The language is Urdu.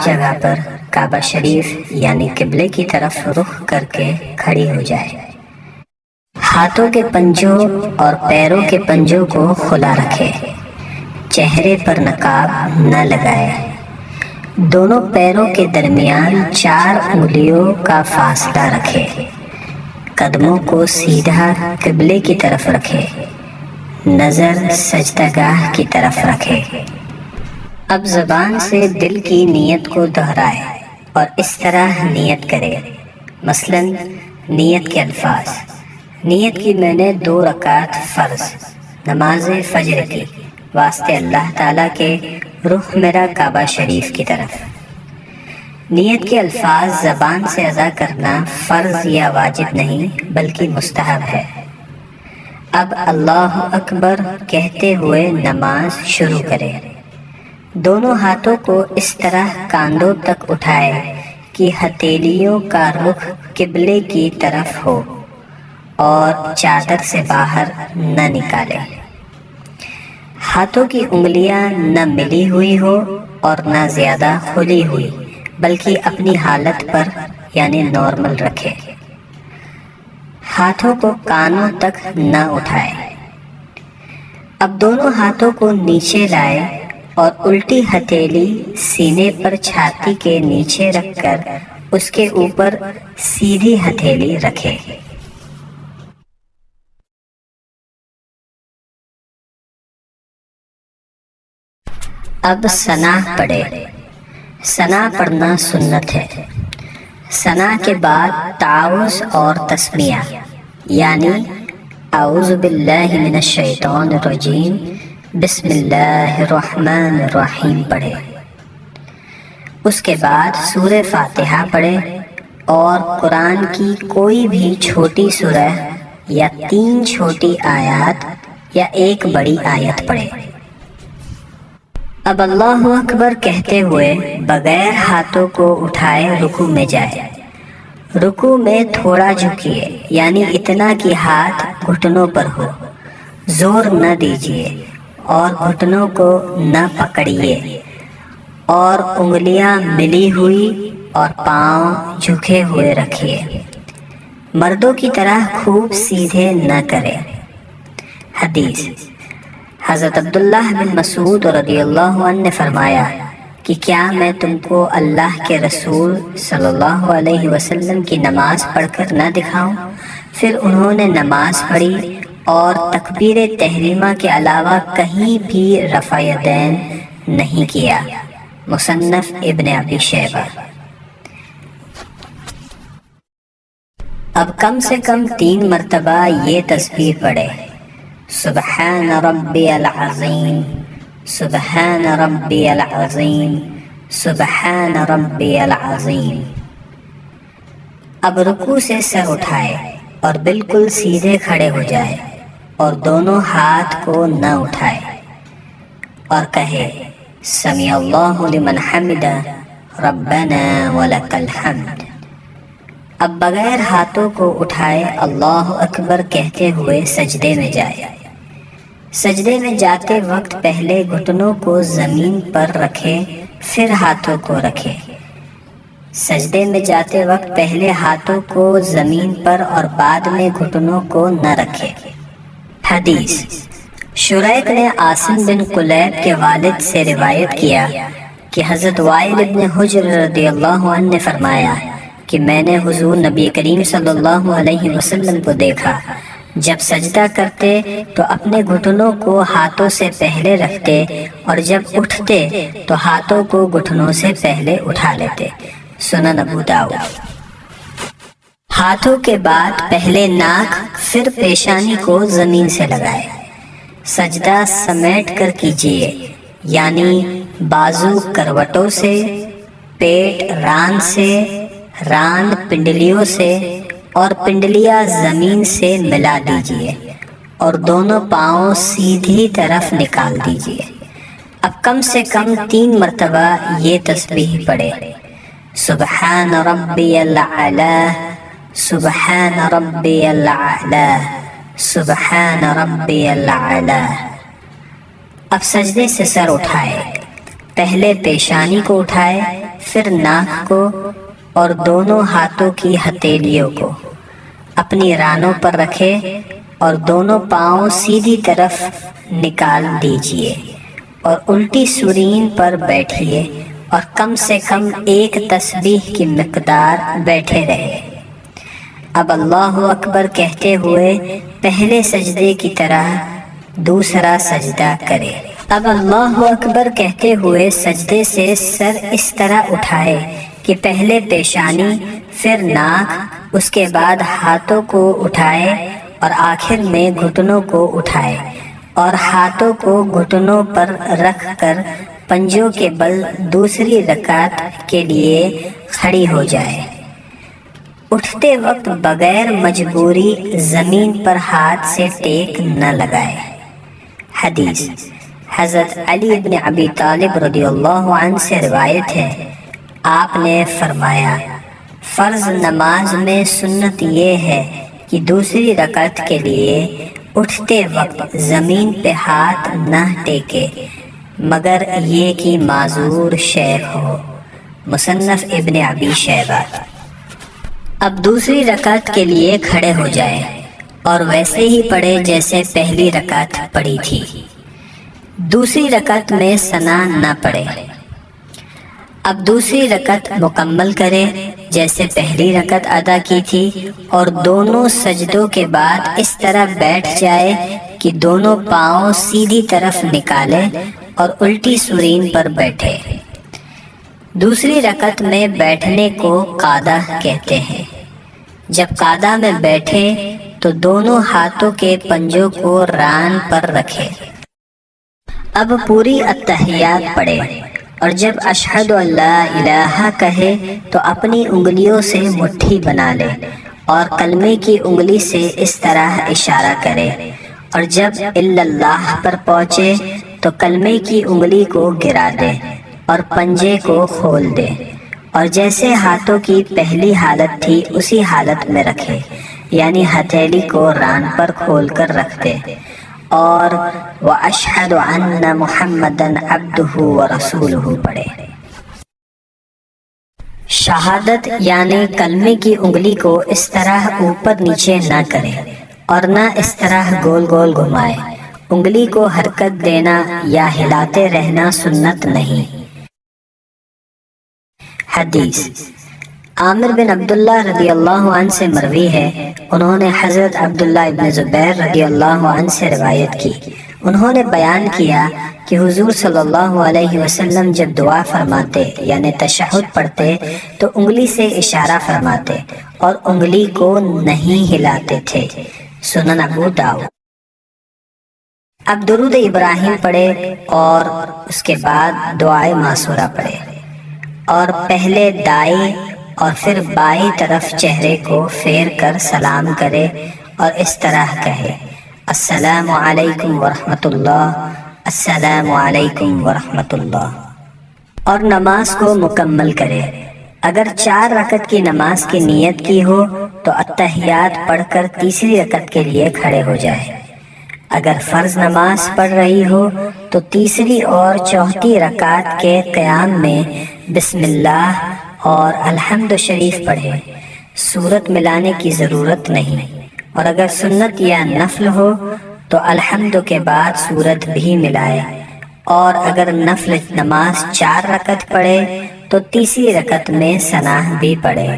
جگہ پر کعبہ شریف یعنی قبلے کی طرف رخ کر کے کھڑی ہو جائے۔ ہاتھوں کے پنجوں اور پیروں کے پنجوں کو کھلا رکھے، چہرے پر نقاب نہ لگائے، دونوں پیروں کے درمیان 4 انگلیوں کا فاصلہ رکھے، قدموں کو سیدھا قبلے کی طرف رکھے، نظر سجدہ گاہ کی طرف رکھے۔ اب زبان سے دل کی نیت کو دہرائے اور اس طرح نیت کرے، مثلا نیت کے الفاظ: نیت کی میں نے 2 رکعت فرض نماز فجر کی واسطے اللہ تعالیٰ کے رخ میرا کعبہ شریف کی طرف۔ نیت کے الفاظ زبان سے ادا کرنا فرض یا واجب نہیں بلکہ مستحب ہے۔ اب اللہ اکبر کہتے ہوئے نماز شروع کرے، دونوں ہاتھوں کو اس طرح کاندھوں تک اٹھائے کہ ہتھیلیوں کا رخ قبلے کی طرف ہو اور چادر سے باہر نہ نکالے، ہاتھوں کی انگلیاں نہ ملی ہوئی ہو اور نہ زیادہ کھلی ہوئی بلکہ اپنی حالت پر یعنی نارمل رکھے، ہاتھوں کو کانوں تک نہ اٹھائے۔ اب دونوں ہاتھوں کو نیچے لائے اور الٹی ہتھیلی سینے پر چھاتی کے نیچے رکھ کر اس کے اوپر سیدھی ہتھیلی رکھے۔ اب ثنا پڑھے۔ ثنا پڑھنا سنت ہے۔ ثنا کے بعد تعوذ اور تسمیہ یعنی اعوذ باللہ من الشیطان الرجیم بسم اللہ الرحمن الرحیم پڑھے۔ اس کے بعد سورہ فاتحہ پڑھے اور قرآن کی کوئی بھی چھوٹی سورہ یا 3 چھوٹی آیات یا 1 بڑی آیت پڑھے۔ اب اللہ اکبر کہتے ہوئے بغیر ہاتھوں کو اٹھائے رکوع میں جائے۔ رکوع میں تھوڑا جھکیے یعنی اتنا کہ ہاتھ گھٹنوں پر ہو، زور نہ دیجیے اور گھٹنوں کو نہ پکڑیے، اور انگلیاں ملی ہوئی اور پاؤں جھکے ہوئے رکھیے، مردوں کی طرح خوب سیدھے نہ کرے۔ حدیث: حضرت عبداللہ بن مسعود رضی اللہ عنہ نے فرمایا کہ کیا میں تم کو اللہ کے رسول صلی اللہ علیہ وسلم کی نماز پڑھ کر نہ دکھاؤں؟ پھر انہوں نے نماز پڑھی اور تکبیر تحریمہ کے علاوہ کہیں بھی رفع یدین نہیں کیا۔ مصنف ابن ابی شیبہ۔ اب کم سے کم 3 مرتبہ یہ تسبیح پڑھے: سبحان ربی العظیم، سبحان ربی العظیم، سبحان ربی العظیم۔ اب رکوع سے سر اٹھائے اور بالکل سیدھے کھڑے ہو جائے اور دونوں ہاتھ کو نہ اٹھائے اور کہے سمیع اللہ لمن حمدہ ربنا ولک الحمد۔ اب بغیر ہاتھوں کو اٹھائے اللہ اکبر کہتے ہوئے سجدے میں جائے۔ سجدے میں جاتے وقت پہلے گھٹنوں کو زمین پر رکھے پھر ہاتھوں کو رکھے۔ سجدے میں جاتے وقت پہلے ہاتھوں کو زمین پر اور بعد میں گھٹنوں کو نہ رکھے۔ حدیث: شریک نے عاصم بن قلیب کے والد سے روایت کیا کہ حضرت وائل بن حجر رضی اللہ عنہ نے فرمایا کہ میں نے حضور نبی کریم صلی اللہ علیہ وسلم کو دیکھا، جب سجدہ کرتے تو اپنے گھٹنوں کو ہاتھوں سے پہلے رکھتے اور جب اٹھتے تو ہاتھوں کو گھٹنوں سے پہلے اٹھا لیتے۔ سنن ابو داؤد۔ ہاتھوں کے بعد پہلے ناک پھر پیشانی کو زمین سے لگائے۔ سجدہ سمیٹ کر کیجیے یعنی بازو کروٹوں سے، پیٹ ران سے، ران پنڈلیوں سے اور پنڈلیاں زمین سے ملا دیجیے اور دونوں پاؤں سیدھی طرف نکال دیجیے۔ اب کم سے کم 3 مرتبہ یہ تسبیح پڑھے: سبحان ربی الاعلی، سبحان ربی الاعلی، سبحان ربی الاعلی۔ اب سجدے سے سر اٹھائے، پہلے پیشانی کو اٹھائے پھر ناک کو اور دونوں ہاتھوں کی ہتھیلیوں کو اپنی رانوں پر رکھے اور دونوں پاؤں سیدھی طرف نکال دیجئے اور الٹی سرین پر بیٹھیے اور کم سے کم ایک تسبیح کی مقدار بیٹھے رہے۔ اب اللہ اکبر کہتے ہوئے پہلے سجدے کی طرح دوسرا سجدہ کرے۔ اب اللہ اکبر کہتے ہوئے سجدے سے سر اس طرح اٹھائے کہ پہلے پیشانی، پھر ناک، اس کے بعد ہاتھوں کو اٹھائے اور آخر میں گھٹنوں کو اٹھائے اور ہاتھوں کو گھٹنوں پر رکھ کر پنجوں کے بل دوسری رکعت کے لیے کھڑی ہو جائے۔ اٹھتے وقت بغیر مجبوری زمین پر ہاتھ سے ٹیک نہ لگائے۔ حدیث حضرت علی بن ابی طالب رضی اللہ عنہ سے روایت ہے، آپ نے فرمایا، فرض نماز میں سنت یہ ہے کہ دوسری رکعت کے لیے اٹھتے وقت زمین پہ ہاتھ نہ ٹیکے مگر یہ کہ معذور شیخ ہو۔ مصنف ابن ابی شیبہ۔ اب دوسری رکعت کے لیے کھڑے ہو جائے اور ویسے ہی پڑھے جیسے پہلی رکعت پڑھی تھی۔ دوسری رکعت میں ثنا نہ پڑھے۔ اب دوسری رکعت مکمل کرے جیسے پہلی رکعت ادا کی تھی اور دونوں سجدوں کے بعد اس طرح بیٹھ جائے کہ دونوں پاؤں سیدھی طرف نکالے اور الٹی سرین پر بیٹھے۔ دوسری رکعت میں بیٹھنے کو قعدہ کہتے ہیں۔ جب قعدہ میں بیٹھے تو دونوں ہاتھوں کے پنجوں کو ران پر رکھے۔ اب پوری التحیات پڑھے اور جب اشہد ان لا الہ کہے تو اپنی انگلیوں سے مٹھی بنا لے اور کلمے کی انگلی سے اس طرح اشارہ کرے، اور جب الا اللہ پر پہنچے تو کلمے کی انگلی کو گرا دے اور پنجے کو کھول دے اور جیسے ہاتھوں کی پہلی حالت تھی اسی حالت میں رکھے، یعنی ہتھیلی کو ران پر کھول کر رکھ دے اور وَأَشْهَدُ أَنَّ مُحَمَّدًا عَبْدُهُ وَرَسُولُهُ پڑھے۔ شہادت یعنی کلمے کی انگلی کو اس طرح اوپر نیچے نہ کرے اور نہ اس طرح گول گول گھمائے۔ انگلی کو حرکت دینا یا ہلاتے رہنا سنت نہیں۔ حدیث عامر بن عبداللہ رضی اللہ عنہ سے مروی ہے، انہوں نے حضرت عبداللہ ابن زبیر رضی اللہ عنہ سے روایت کی، انہوں نے بیان کیا کہ حضور صلی اللہ علیہ وسلم جب دعا فرماتے یعنی تشہد پڑھتے تو انگلی سے اشارہ فرماتے اور انگلی کو نہیں ہلاتے تھے۔ سنن ابو داؤد۔ اب درود ابراہیم پڑھے اور اس کے بعد دعائے معصورہ پڑھے اور پہلے دائیں اور پھر بائیں طرف چہرے کو پھیر کر سلام کرے اور اس طرح کہے، السلام علیکم ورحمۃ اللہ، السلام علیکم ورحمۃ اللہ، اور نماز کو مکمل کرے۔ اگر 4 رکعت کی نماز کی نیت کی ہو تو التحیات پڑھ کر تیسری رکعت کے لیے کھڑے ہو جائے۔ اگر فرض نماز پڑھ رہی ہو تو تیسری اور چوتھی رکعت کے قیام میں بسم اللہ اور الحمد شریف پڑھے، سورت ملانے کی ضرورت نہیں، اور اگر سنت یا نفل ہو تو الحمد کے بعد سورت بھی ملائے، اور اگر نفل نماز 4 رکعت پڑھے تو تیسری رکعت میں ثنا بھی پڑھے۔